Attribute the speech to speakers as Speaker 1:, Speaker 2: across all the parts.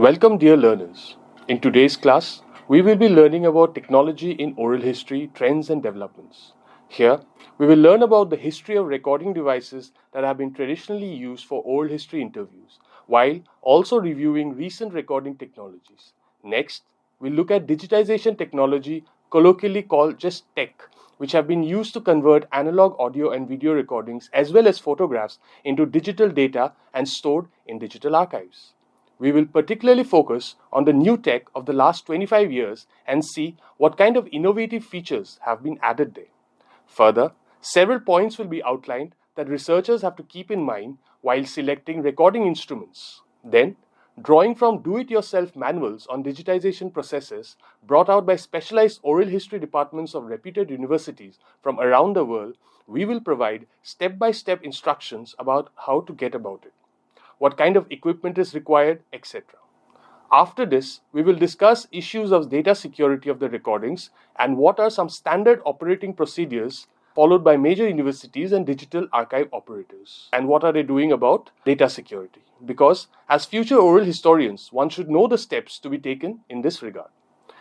Speaker 1: Welcome, dear learners. In today's class, we will be learning about technology in oral history, trends, and developments. Here, we will learn about the history of recording devices that have been traditionally used for oral history interviews, while also reviewing recent recording technologies. Next, we'll look at digitization technology, colloquially called just tech, which have been used to convert analog audio and video recordings as well as photographs into digital data and stored in digital archives. We will particularly focus on the new tech of the last 25 years and see what kind of innovative features have been added there. Further, several points will be outlined that researchers have to keep in mind while selecting recording instruments. Then, drawing from do-it-yourself manuals on digitization processes brought out by specialized oral history departments of reputed universities from around the world, we will provide step-by-step instructions about how to get about it, what kind of equipment is required, etc. After this, we will discuss issues of data security of the recordings and what are some standard operating procedures followed by major universities and digital archive operators. And what are they doing about data security? Because as future oral historians, one should know the steps to be taken in this regard.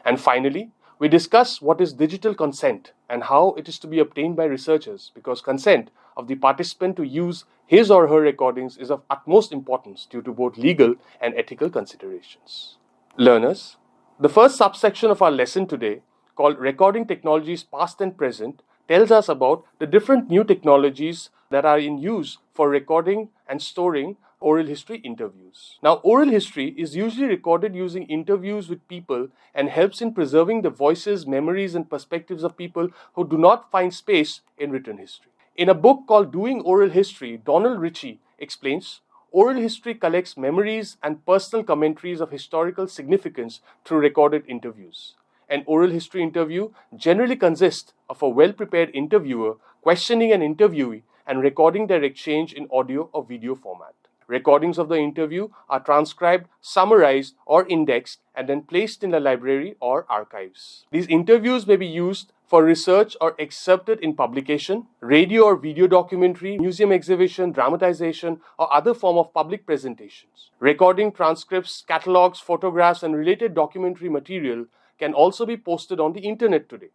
Speaker 1: And finally, we discuss what is digital consent and how it is to be obtained by researchers, because consent of the participant to use his or her recordings is of utmost importance due to both legal and ethical considerations. Learners, the first subsection of our lesson today, called Recording Technologies Past and Present, tells us about the different new technologies that are in use for recording and storing oral history interviews. Now, oral history is usually recorded using interviews with people and helps in preserving the voices, memories, and perspectives of people who do not find space in written history. In a book called Doing Oral History, Donald Ritchie explains, oral history collects memories and personal commentaries of historical significance through recorded interviews. An oral history interview generally consists of a well-prepared interviewer questioning an interviewee and recording their exchange in audio or video format. Recordings of the interview are transcribed, summarized, or indexed and then placed in a library or archives. These interviews may be used for research or excerpted in publication, radio or video documentary, museum exhibition, dramatization, or other form of public presentations. Recording transcripts, catalogs, photographs, and related documentary material can also be posted on the internet today.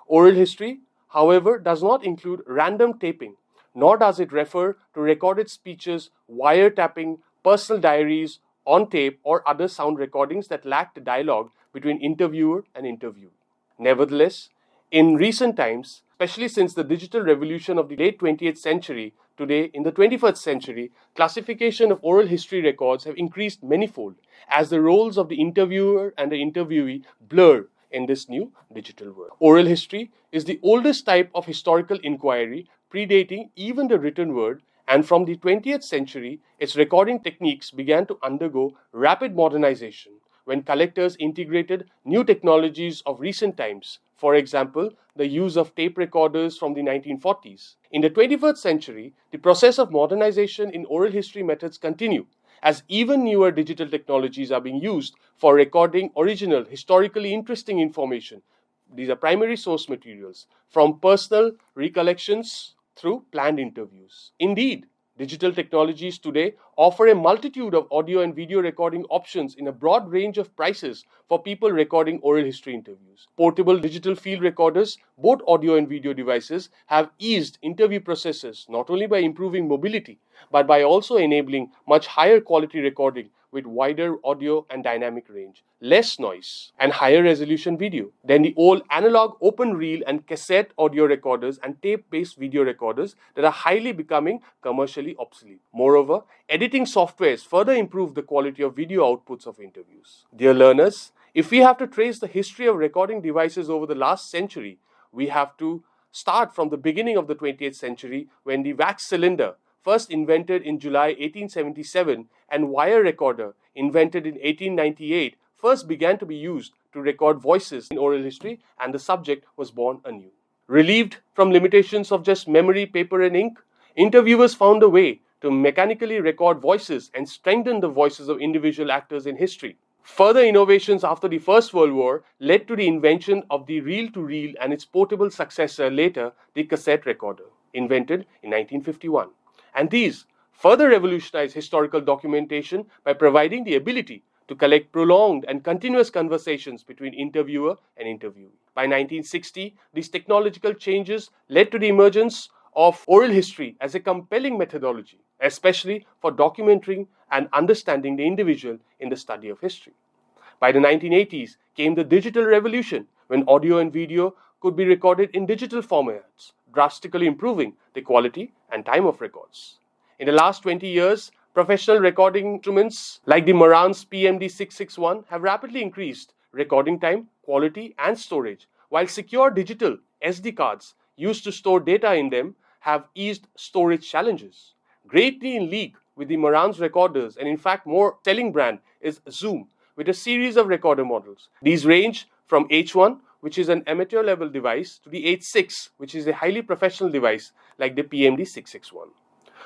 Speaker 1: Oral history, however, does not include random taping, nor does it refer to recorded speeches, wiretapping, personal diaries, on tape, or other sound recordings that lack the dialogue between interviewer and interviewee. Nevertheless, in recent times, especially since the digital revolution of the late 20th century, today in the 21st century, classification of oral history records have increased manifold as the roles of the interviewer and the interviewee blur in this new digital world. Oral history is the oldest type of historical inquiry, predating even the written word, and from the 20th century, its recording techniques began to undergo rapid modernization when collectors integrated new technologies of recent times, for example, the use of tape recorders from the 1940s. In the 21st century, the process of modernization in oral history methods continue, as even newer digital technologies are being used for recording original, historically interesting information. These are primary source materials, from personal recollections through planned interviews. Indeed, digital technologies today offer a multitude of audio and video recording options in a broad range of prices for people recording oral history interviews. Portable digital field recorders, both audio and video devices, have eased interview processes not only by improving mobility, but by also enabling much higher quality recording with wider audio and dynamic range, less noise, and higher resolution video than the old analog open reel and cassette audio recorders and tape-based video recorders that are highly becoming commercially obsolete. Moreover, editing softwares further improve the quality of video outputs of interviews. Dear learners, if we have to trace the history of recording devices over the last century, we have to start from the beginning of the 20th century when the wax cylinder, first invented in July 1877, and wire recorder, invented in 1898, first began to be used to record voices in oral history, and the subject was born anew. Relieved from limitations of just memory, paper, and ink, interviewers found a way to mechanically record voices and strengthen the voices of individual actors in history. Further innovations after the First World War led to the invention of the reel-to-reel and its portable successor later, the cassette recorder, invented in 1951. And these further revolutionized historical documentation by providing the ability to collect prolonged and continuous conversations between interviewer and interviewee. By 1960, these technological changes led to the emergence of oral history as a compelling methodology, especially for documenting and understanding the individual in the study of history. By the 1980s came the digital revolution, when audio and video could be recorded in digital formats, drastically improving the quality and time of records. In the last 20 years, professional recording instruments like the Marantz PMD661 have rapidly increased recording time, quality, and storage, while secure digital SD cards used to store data in them have eased storage challenges. Greatly in league with the Marantz recorders, and in fact more selling brand is Zoom, with a series of recorder models. These range from H1, which is an amateur level device, to the H6, which is a highly professional device like the PMD661.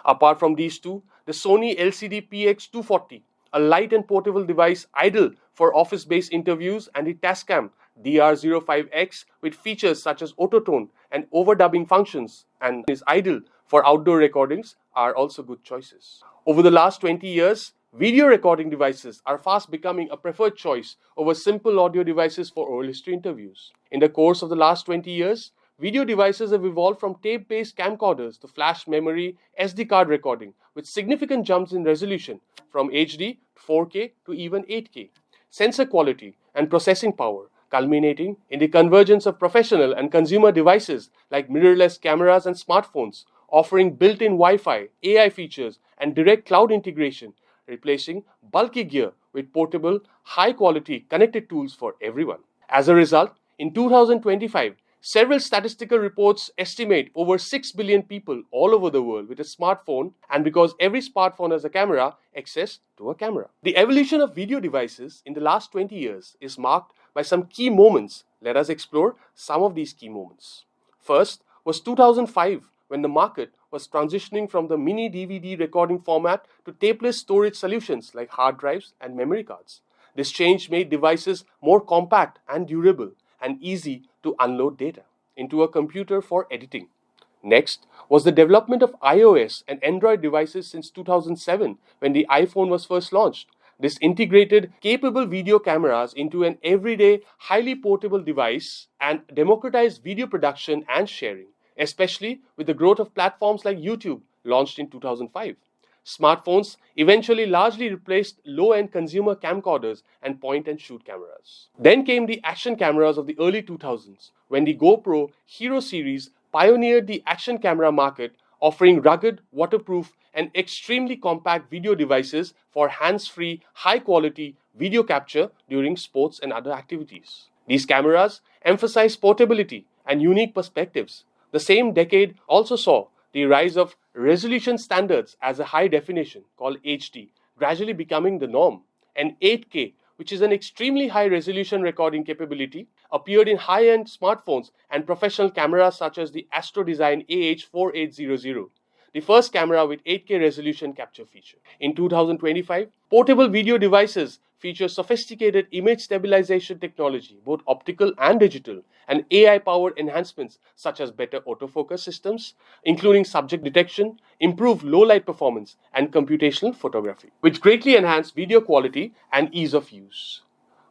Speaker 1: Apart from these two, the Sony LCD PX240, a light and portable device ideal for office-based interviews, and the Tascam DR05X with features such as autotone and overdubbing functions and is ideal for outdoor recordings are also good choices. Over the last 20 years, video recording devices are fast becoming a preferred choice over simple audio devices for oral history interviews. In the course of the last 20 years, video devices have evolved from tape-based camcorders to flash memory SD card recording, with significant jumps in resolution from HD to 4K to even 8K, sensor quality and processing power, culminating in the convergence of professional and consumer devices like mirrorless cameras and smartphones, offering built-in Wi-Fi, AI features, and direct cloud integration, replacing bulky gear with portable, high-quality connected tools for everyone. As a result, in 2025, several statistical reports estimate over 6 billion people all over the world with a smartphone, and because every smartphone has a camera, access to a camera. The evolution of video devices in the last 20 years is marked by some key moments. Let us explore some of these key moments. First was 2005, when the market was transitioning from the mini DVD recording format to tapeless storage solutions like hard drives and memory cards. This change made devices more compact and durable and easy to unload data into a computer for editing. Next was the development of iOS and Android devices since 2007, when the iPhone was first launched. This integrated capable video cameras into an everyday, highly portable device and democratized video production and sharing, especially with the growth of platforms like YouTube, launched in 2005. Smartphones eventually largely replaced low-end consumer camcorders and point-and-shoot cameras. Then came the action cameras of the early 2000s, when the GoPro Hero series pioneered the action camera market, offering rugged, waterproof, and extremely compact video devices for hands-free, high-quality video capture during sports and other activities. These cameras emphasize portability and unique perspectives. The same decade also saw the rise of resolution standards as a high definition, called HD, gradually becoming the norm. And 8K, which is an extremely high resolution recording capability, appeared in high-end smartphones and professional cameras such as the Astro Design AH4800, the first camera with 8K resolution capture feature. In 2025, portable video devices feature sophisticated image stabilization technology, both optical and digital, and AI-powered enhancements such as better autofocus systems, including subject detection, improved low-light performance, and computational photography, which greatly enhance video quality and ease of use.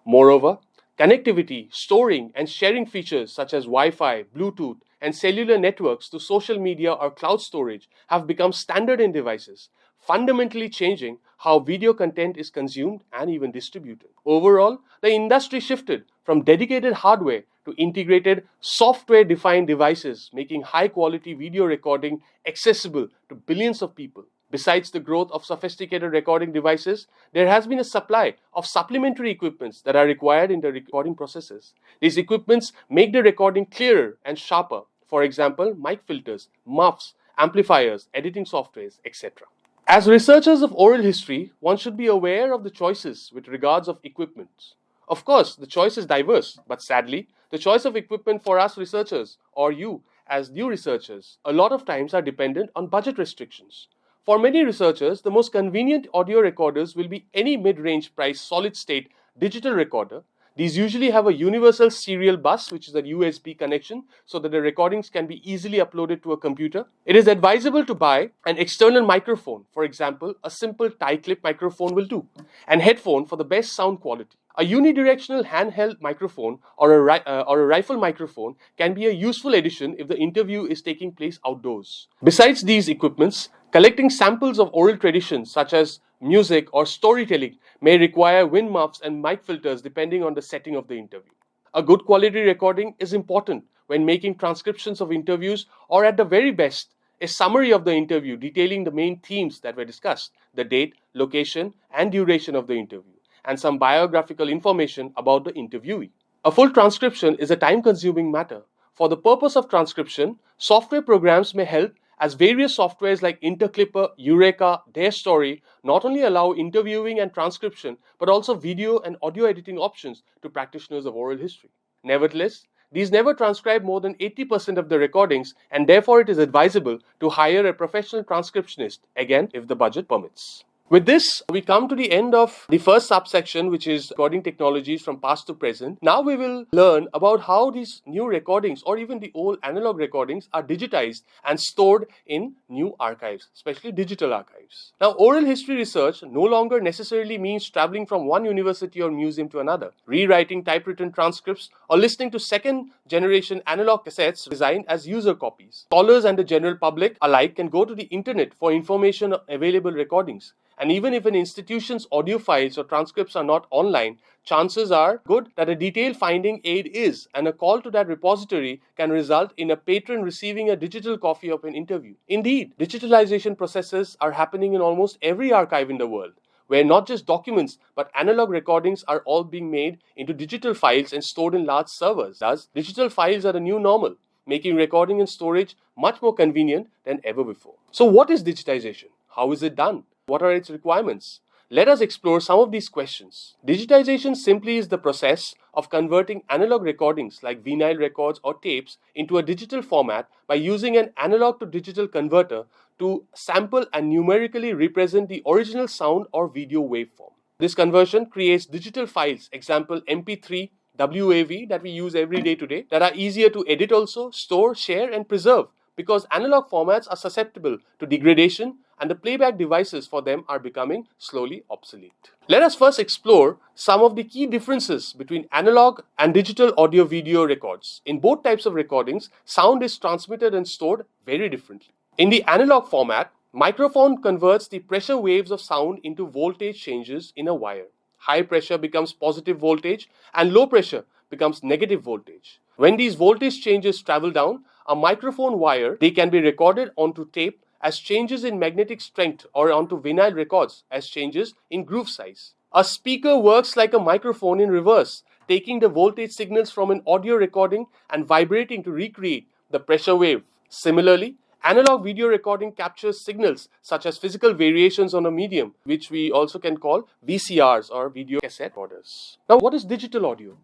Speaker 1: Moreover, connectivity, storing, and sharing features such as Wi-Fi, Bluetooth, and cellular networks to social media or cloud storage have become standard in devices, fundamentally changing how video content is consumed and even distributed. Overall, the industry shifted from dedicated hardware to integrated software-defined devices, making high-quality video recording accessible to billions of people. Besides the growth of sophisticated recording devices, there has been a supply of supplementary equipments that are required in the recording processes. These equipments make the recording clearer and sharper. For example, mic filters, muffs, amplifiers, editing softwares, etc. As researchers of oral history, one should be aware of the choices with regards of equipment. Of course, the choice is diverse, but sadly, the choice of equipment for us researchers, or you as new researchers, a lot of times are dependent on budget restrictions. For many researchers, the most convenient audio recorders will be any mid-range price solid-state digital recorder These usually have a universal serial bus, which is a USB connection, so that the recordings can be easily uploaded to a computer. It is advisable to buy an external microphone. For example, a simple tie clip microphone will do, and headphone for the best sound quality. A unidirectional handheld microphone or a rifle microphone can be a useful addition if the interview is taking place outdoors. Besides these equipments, collecting samples of oral traditions such as music or storytelling may require wind muffs and mic filters depending on the setting of the interview. A good quality recording is important when making transcriptions of interviews, or at the very best, a summary of the interview detailing the main themes that were discussed, the date, location, and duration of the interview, and some biographical information about the interviewee. A full transcription is a time-consuming matter. For the purpose of transcription, software programs may help, as various softwares like Interclipper, Eureka, DareStory not only allow interviewing and transcription, but also video and audio editing options to practitioners of oral history. Nevertheless, these never transcribe more than 80% of the recordings, and therefore it is advisable to hire a professional transcriptionist, again if the budget permits. With this, we come to the end of the first subsection, which is recording technologies from past to present. Now we will learn about how these new recordings, or even the old analog recordings, are digitized and stored in new archives, especially digital archives. Now, oral history research no longer necessarily means traveling from one university or museum to another, rewriting typewritten transcripts, or listening to second-generation analog cassettes designed as user copies. Scholars and the general public alike can go to the internet for information on available recordings. And even if an institution's audio files or transcripts are not online, chances are good that a detailed finding aid is, and a call to that repository can result in a patron receiving a digital copy of an interview. Indeed, digitalization processes are happening in almost every archive in the world, where not just documents but analog recordings are all being made into digital files and stored in large servers. Thus, digital files are the new normal, making recording and storage much more convenient than ever before. So what is digitization? How is it done? What are its requirements? Let us explore some of these questions. Digitization simply is the process of converting analog recordings like vinyl records or tapes into a digital format by using an analog to digital converter to sample and numerically represent the original sound or video waveform. This conversion creates digital files, example MP3, WAV that we use every day today, that are easier to edit also, store, share and preserve, because analog formats are susceptible to degradation and the playback devices for them are becoming slowly obsolete. Let us first explore some of the key differences between analog and digital audio-video records. In both types of recordings, sound is transmitted and stored very differently. In the analog format, microphone converts the pressure waves of sound into voltage changes in a wire. High pressure becomes positive voltage and low pressure becomes negative voltage. When these voltage changes travel down a microphone wire, they can be recorded onto tape as changes in magnetic strength or onto vinyl records as changes in groove size. A speaker works like a microphone in reverse, taking the voltage signals from an audio recording and vibrating to recreate the pressure wave. Similarly, analog video recording captures signals such as physical variations on a medium, which we also can call VCRs or video cassette recorders. Now, what is digital audio?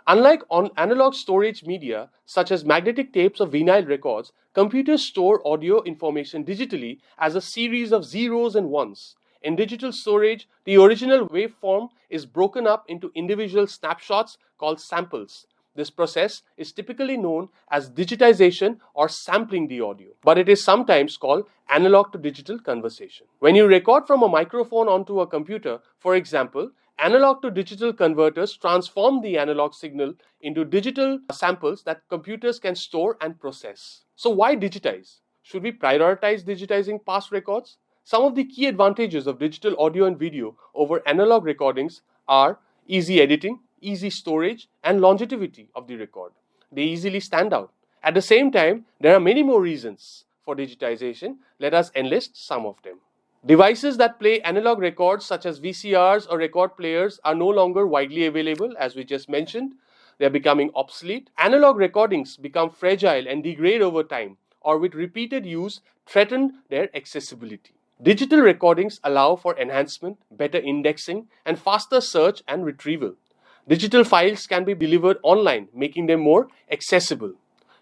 Speaker 1: Unlike on analog storage media, such as magnetic tapes or vinyl records, computers store audio information digitally as a series of zeros and ones. In digital storage, the original waveform is broken up into individual snapshots called samples. This process is typically known as digitization or sampling the audio, but it is sometimes called analog to digital conversion. When you record from a microphone onto a computer, for example, analog to digital converters transform the analog signal into digital samples that computers can store and process. So why digitize? Should we prioritize digitizing past records? Some of the key advantages of digital audio and video over analog recordings are easy editing, easy storage, and longevity of the record. They easily stand out. At the same time, there are many more reasons for digitization. Let us enlist some of them. Devices that play analog records such as VCRs or record players are no longer widely available, as we just mentioned. They are becoming obsolete. Analog recordings become fragile and degrade over time, or with repeated use threaten their accessibility. Digital recordings allow for enhancement, better indexing, and faster search and retrieval. Digital files can be delivered online, making them more accessible.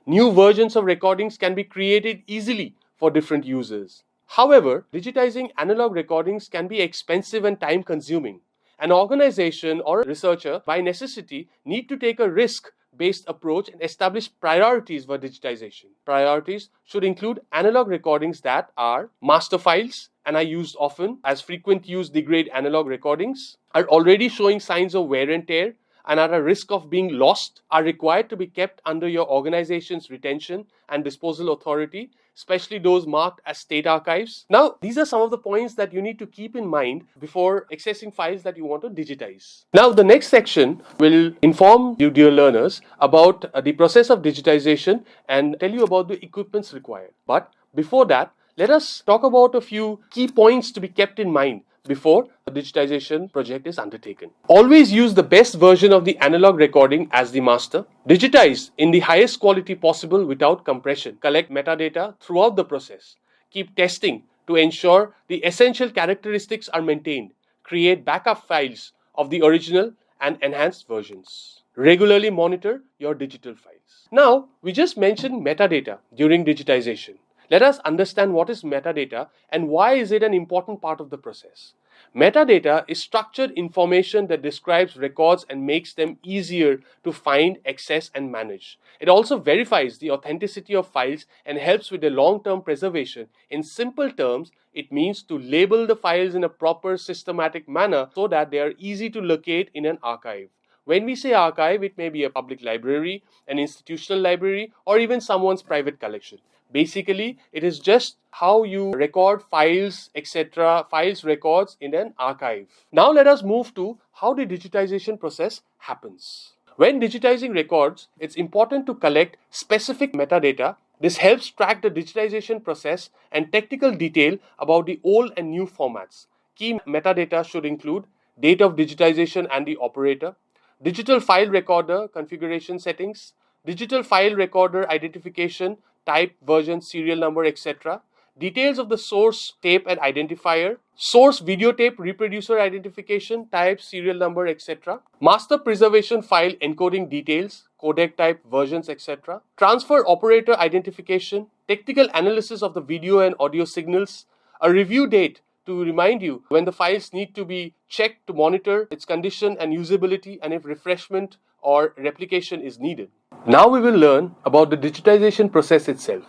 Speaker 1: New versions of recordings can be created easily for different users. However, digitizing analog recordings can be expensive and time-consuming, An organization or a researcher, by necessity, need to take a risk-based approach and establish priorities for digitization. Priorities should include analog recordings that are master files and are used often, as frequent use degrade analog recordings, are already showing signs of wear and tear, and are at risk of being lost, are required to be kept under your organization's retention and disposal authority, especially those marked as state archives. Now, these are some of the points that you need to keep in mind before accessing files that you want to digitize. Now, the next section will inform you, dear learners, about the process of digitization and tell you about the equipments required. But before that, let us talk about a few key points to be kept in mind before a digitization project is undertaken. Always use the best version of the analog recording as the master. Digitize in the highest quality possible without compression. Collect metadata throughout the process. Keep testing to ensure the essential characteristics are maintained. Create backup files of the original and enhanced versions. Regularly monitor your digital files. Now, we just mentioned metadata during digitization. Let us understand what is metadata and why is it an important part of the process. Metadata is structured information that describes records and makes them easier to find, access, and manage. It also verifies the authenticity of files and helps with their long-term preservation. In simple terms, it means to label the files in a proper systematic manner so that they are easy to locate in an archive. When we say archive, it may be a public library, an institutional library, or even someone's private collection. Basically, it is just how you record files, etc., files records in an archive. Now let us move to how the digitization process happens. When digitizing records, it's important to collect specific metadata. This helps track the digitization process and technical detail about the old and new formats. Key metadata should include date of digitization and the operator, digital file recorder configuration settings, digital file recorder identification, type, version, serial number, etc. Details of the source tape and identifier, source videotape reproducer identification, type, serial number, etc. Master preservation file encoding details, codec type, versions, etc. Transfer operator identification, technical analysis of the video and audio signals, a review date to remind you when the files need to be checked to monitor its condition and usability and if refreshment or replication is needed. Now we will learn about the digitization process itself.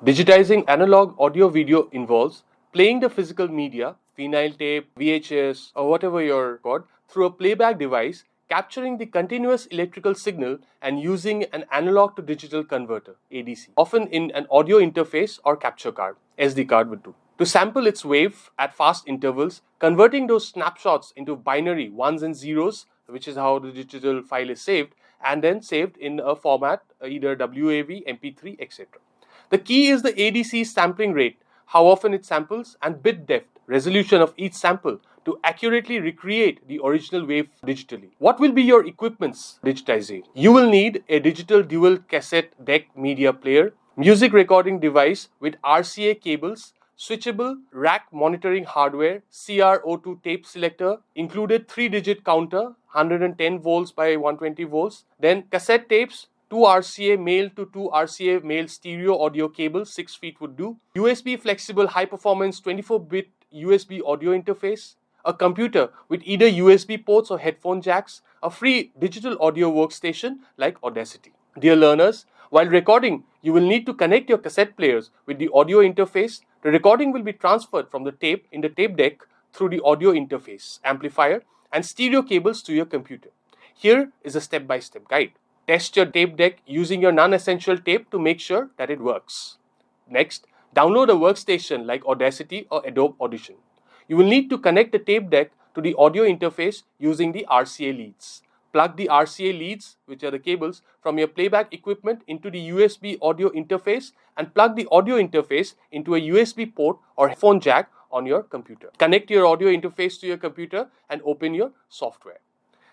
Speaker 1: Digitizing analog audio-video involves playing the physical media, vinyl tape, VHS, or whatever your record, through a playback device, capturing the continuous electrical signal and using an analog to digital converter, ADC, often in an audio interface or capture card, SD card would do, to sample its wave at fast intervals, converting those snapshots into binary ones and zeros, which is how the digital file is saved, and then saved in a format, either WAV, MP3, etc. The key is the ADC sampling rate, how often it samples, and bit depth, resolution of each sample, to accurately recreate the original wave digitally. What will be your equipments digitizing? You will need a digital dual cassette deck media player, music recording device with RCA cables, switchable rack monitoring hardware, CRO2 tape selector, included 3-digit counter, 110 volts by 120 volts, then cassette tapes, 2 RCA male to 2 RCA male stereo audio cables, 6 feet would do, USB flexible high performance 24-bit USB audio interface, a computer with either USB ports or headphone jacks, a free digital audio workstation like Audacity. Dear learners, while recording, you will need to connect your cassette players with the audio interface. The recording will be transferred from the tape in the tape deck through the audio interface, amplifier, and stereo cables to your computer. Here is a step-by-step guide. Test your tape deck using your non-essential tape to make sure that it works. Next, download a workstation like Audacity or Adobe Audition. You will need to connect the tape deck to the audio interface using the RCA leads. Plug the RCA leads, which are the cables, from your playback equipment into the USB audio interface and plug the audio interface into a USB port or headphone jack on your computer. Connect your audio interface to your computer and open your software.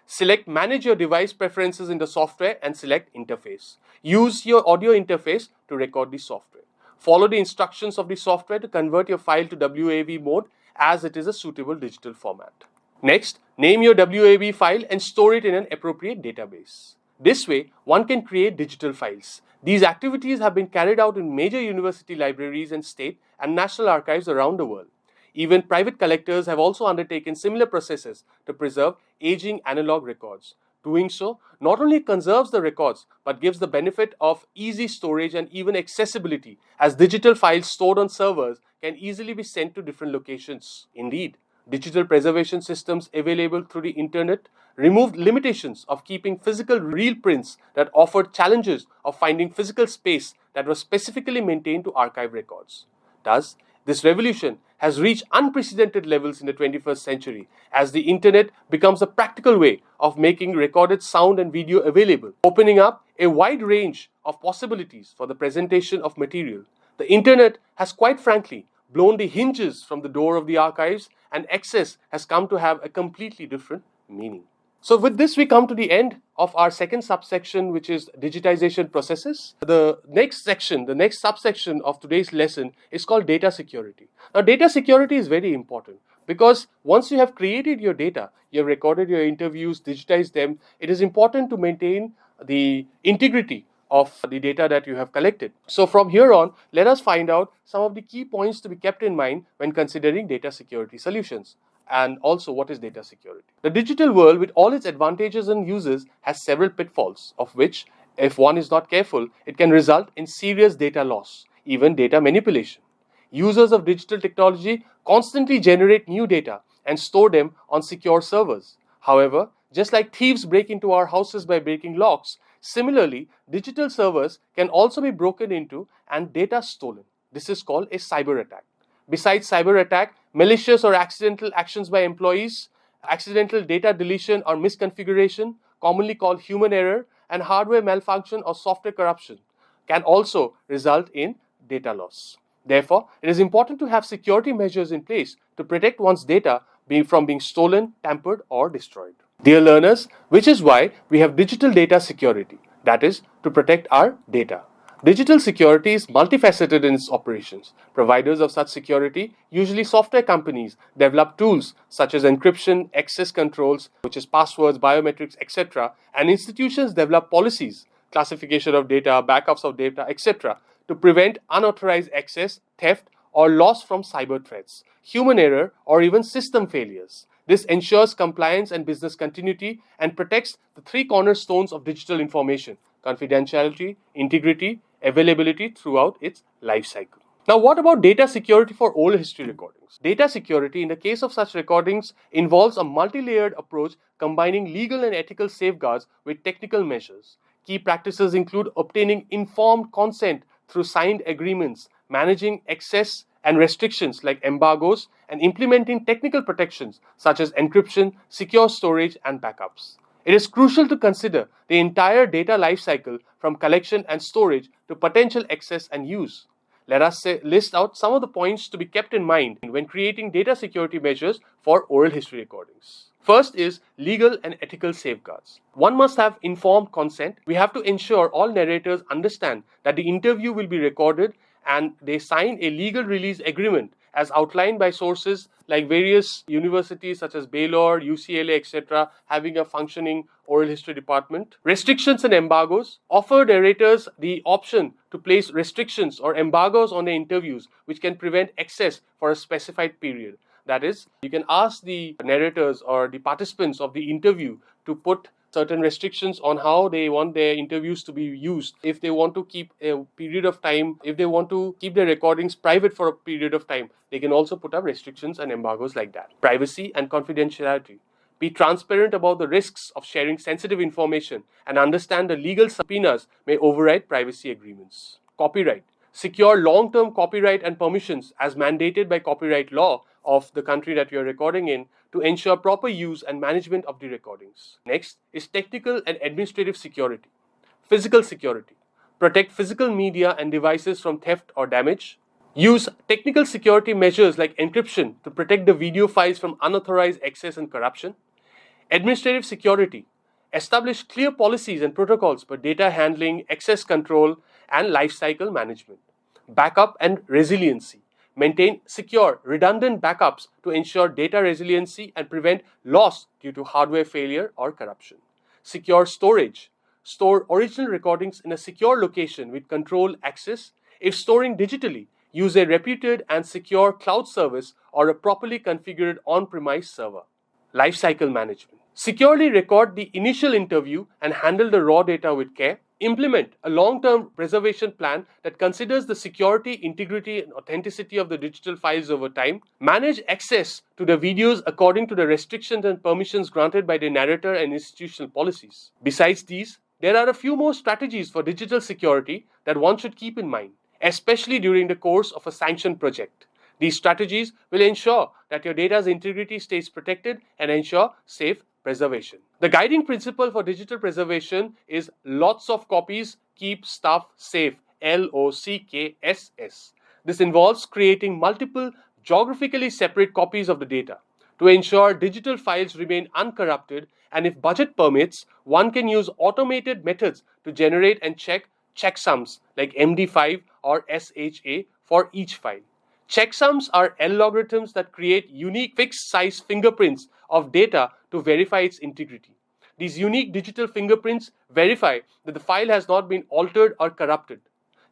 Speaker 1: Select Manage your device preferences in the software and select Interface. Use your audio interface to record the software. Follow the instructions of the software to convert your file to WAV mode as it is a suitable digital format. Next, name your WAV file and store it in an appropriate database. This way, one can create digital files. These activities have been carried out in major university libraries and state and national archives around the world. Even private collectors have also undertaken similar processes to preserve aging analog records. Doing so not only conserves the records but gives the benefit of easy storage and even accessibility, as digital files stored on servers can easily be sent to different locations. Indeed, digital preservation systems available through the internet removed limitations of keeping physical real prints that offered challenges of finding physical space that was specifically maintained to archive records. Thus, this revolution has reached unprecedented levels in the 21st century as the internet becomes a practical way of making recorded sound and video available, opening up a wide range of possibilities for the presentation of material. The internet has quite frankly blown the hinges from the door of the archives, and access has come to have a completely different meaning. So with this, we come to the end of our second subsection, which is digitization processes. The next subsection of today's lesson is called data security. Now, data security is very important because once you have created your data, you have recorded your interviews, digitized them, it is important to maintain the integrity of the data that you have collected. So from here on, let us find out some of the key points to be kept in mind when considering data security solutions. And also, what is data security? The digital world, with all its advantages and uses, has several pitfalls, of which, if one is not careful, it can result in serious data loss, even data manipulation. Users of digital technology constantly generate new data and store them on secure servers. However, just like thieves break into our houses by breaking locks, similarly, digital servers can also be broken into and data stolen. This is called a cyber attack. Besides cyber attack, malicious or accidental actions by employees, accidental data deletion or misconfiguration, commonly called human error, and hardware malfunction or software corruption can also result in data loss. Therefore, it is important to have security measures in place to protect one's data from being stolen, tampered, or destroyed. Dear learners, which is why we have digital data security, that is, to protect our data. Digital security is multifaceted in its operations. Providers of such security, usually software companies, develop tools such as encryption, access controls, which is passwords, biometrics, etc., and institutions develop policies, classification of data, backups of data, etc., to prevent unauthorized access, theft, or loss from cyber threats, human error, or even system failures. This ensures compliance and business continuity and protects the three cornerstones of digital information: confidentiality, integrity, availability throughout its life cycle. Now, what about data security for oral history recordings? Data security, in the case of such recordings, involves a multi-layered approach combining legal and ethical safeguards with technical measures. Key practices include obtaining informed consent through signed agreements, managing access and restrictions like embargoes, and implementing technical protections such as encryption, secure storage, and backups. It is crucial to consider the entire data lifecycle from collection and storage to potential access and use. Let us list out some of the points to be kept in mind when creating data security measures for oral history recordings. First is legal and ethical safeguards. One must have informed consent. We have to ensure all narrators understand that the interview will be recorded and they sign a legal release agreement as outlined by sources like various universities such as Baylor, UCLA, etc., having a functioning oral history department. Restrictions and embargoes offer narrators the option to place restrictions or embargoes on the interviews which can prevent access for a specified period. That is, you can ask the narrators or the participants of the interview to put certain restrictions on how they want their interviews to be used. If they want to keep a period of time, if they want to keep their recordings private for a period of time, they can also put up restrictions and embargoes like that. Privacy and confidentiality. Be transparent about the risks of sharing sensitive information and understand the legal subpoenas may override privacy agreements. Copyright. Secure long-term copyright and permissions as mandated by copyright law of the country that you are recording in to ensure proper use and management of the recordings. Next is technical and administrative security. Physical security. Protect physical media and devices from theft or damage. Use technical security measures like encryption to protect the video files from unauthorized access and corruption. Administrative security. Establish clear policies and protocols for data handling, access control, and lifecycle management. Backup and resiliency. Maintain secure, redundant backups to ensure data resiliency and prevent loss due to hardware failure or corruption. Secure storage. Store original recordings in a secure location with controlled access. If storing digitally, use a reputed and secure cloud service or a properly configured on-premise server. Lifecycle management. Securely record the initial interview and handle the raw data with care. Implement a long-term preservation plan that considers the security, integrity, and authenticity of the digital files over time. Manage access to the videos according to the restrictions and permissions granted by the narrator and institutional policies. Besides these, there are a few more strategies for digital security that one should keep in mind, especially during the course of a sanctioned project. These strategies will ensure that your data's integrity stays protected and ensure safe preservation. The guiding principle for digital preservation is lots of copies keep stuff safe, LOCKSS. This involves creating multiple geographically separate copies of the data. To ensure digital files remain uncorrupted, and if budget permits, one can use automated methods to generate and check checksums like MD5 or SHA for each file. Checksums are algorithms that create unique fixed-size fingerprints of data to verify its integrity. These unique digital fingerprints verify that the file has not been altered or corrupted.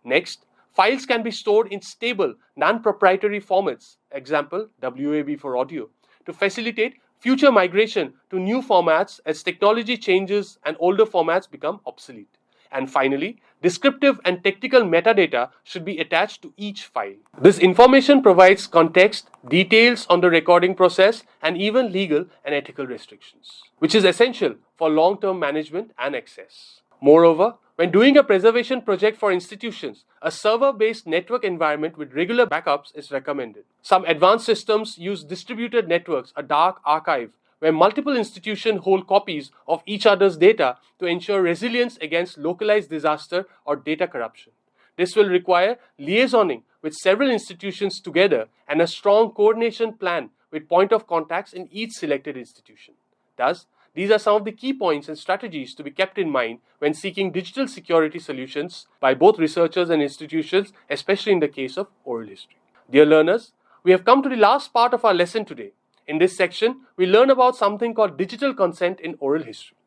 Speaker 1: Next, files can be stored in stable, non-proprietary formats, example WAV for audio, to facilitate future migration to new formats as technology changes and older formats become obsolete. And finally, descriptive and technical metadata should be attached to each file. This information provides context, details on the recording process, and even legal and ethical restrictions, which is essential for long-term management and access. Moreover, when doing a preservation project for institutions, a server-based network environment with regular backups is recommended. Some advanced systems use distributed networks, a dark archive, where multiple institutions hold copies of each other's data to ensure resilience against localized disaster or data corruption. This will require liaisoning with several institutions together and a strong coordination plan with point of contacts in each selected institution. Thus, these are some of the key points and strategies to be kept in mind when seeking digital security solutions by both researchers and institutions, especially in the case of oral history. Dear learners, we have come to the last part of our lesson today. In this section, we learn about something called digital consent in oral history.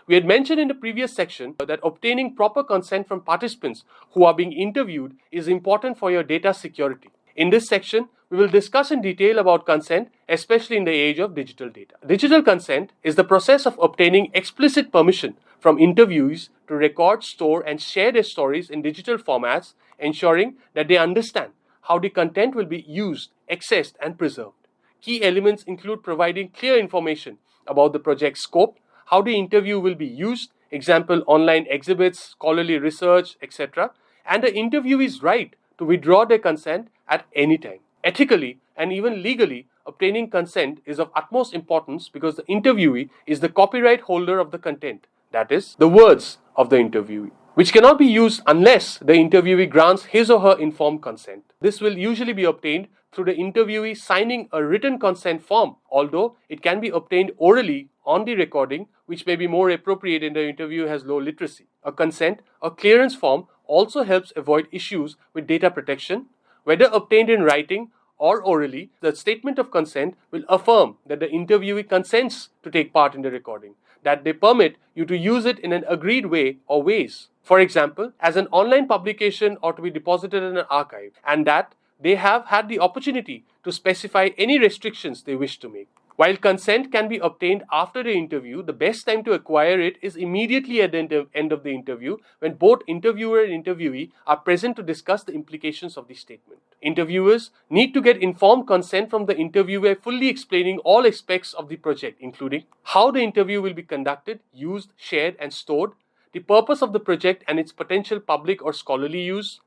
Speaker 1: We had mentioned in the previous section that obtaining proper consent from participants who are being interviewed is important for your data security. In this section, we will discuss in detail about consent, especially in the age of digital data. Digital consent is the process of obtaining explicit permission from interviewees to record, store, and share their stories in digital formats, ensuring that they understand how the content will be used, accessed, and preserved. Key elements include providing clear information about the project's scope, how the interview will be used, example online exhibits, scholarly research, etc., and the interviewee's right to withdraw their consent at any time. Ethically and even legally, obtaining consent is of utmost importance because the interviewee is the copyright holder of the content, that is, the words of the interviewee, which cannot be used unless the interviewee grants his or her informed consent. This will usually be obtained through the interviewee signing a written consent form, although it can be obtained orally on the recording, which may be more appropriate if the interviewer has low literacy. A consent or clearance form also helps avoid issues with data protection. Whether obtained in writing or orally, the statement of consent will affirm that the interviewee consents to take part in the recording, that they permit you to use it in an agreed way or ways. For example, as an online publication or to be deposited in an archive, and that they have had the opportunity to specify any restrictions they wish to make. While consent can be obtained after the interview, the best time to acquire it is immediately at the end of the interview when both interviewer and interviewee are present to discuss the implications of the statement. Interviewers need to get informed consent from the interviewer, fully explaining all aspects of the project, including how the interview will be conducted, used, shared, and stored, the purpose of the project and its potential public or scholarly use,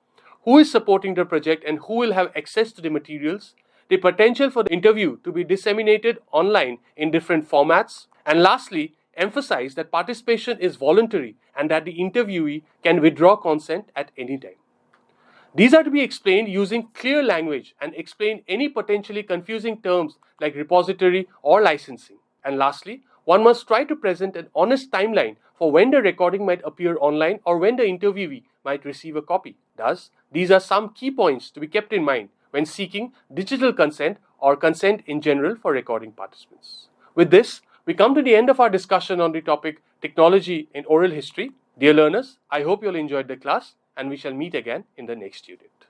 Speaker 1: who is supporting the project and who will have access to the materials, the potential for the interview to be disseminated online in different formats, and lastly, emphasize that participation is voluntary and that the interviewee can withdraw consent at any time. These are to be explained using clear language and explain any potentially confusing terms like repository or licensing. And lastly, one must try to present an honest timeline for when the recording might appear online or when the interviewee might receive a copy. Thus, these are some key points to be kept in mind when seeking digital consent or consent in general for recording participants. With this, we come to the end of our discussion on the topic technology in oral history. Dear learners, I hope you all enjoyed the class and we shall meet again in the next unit.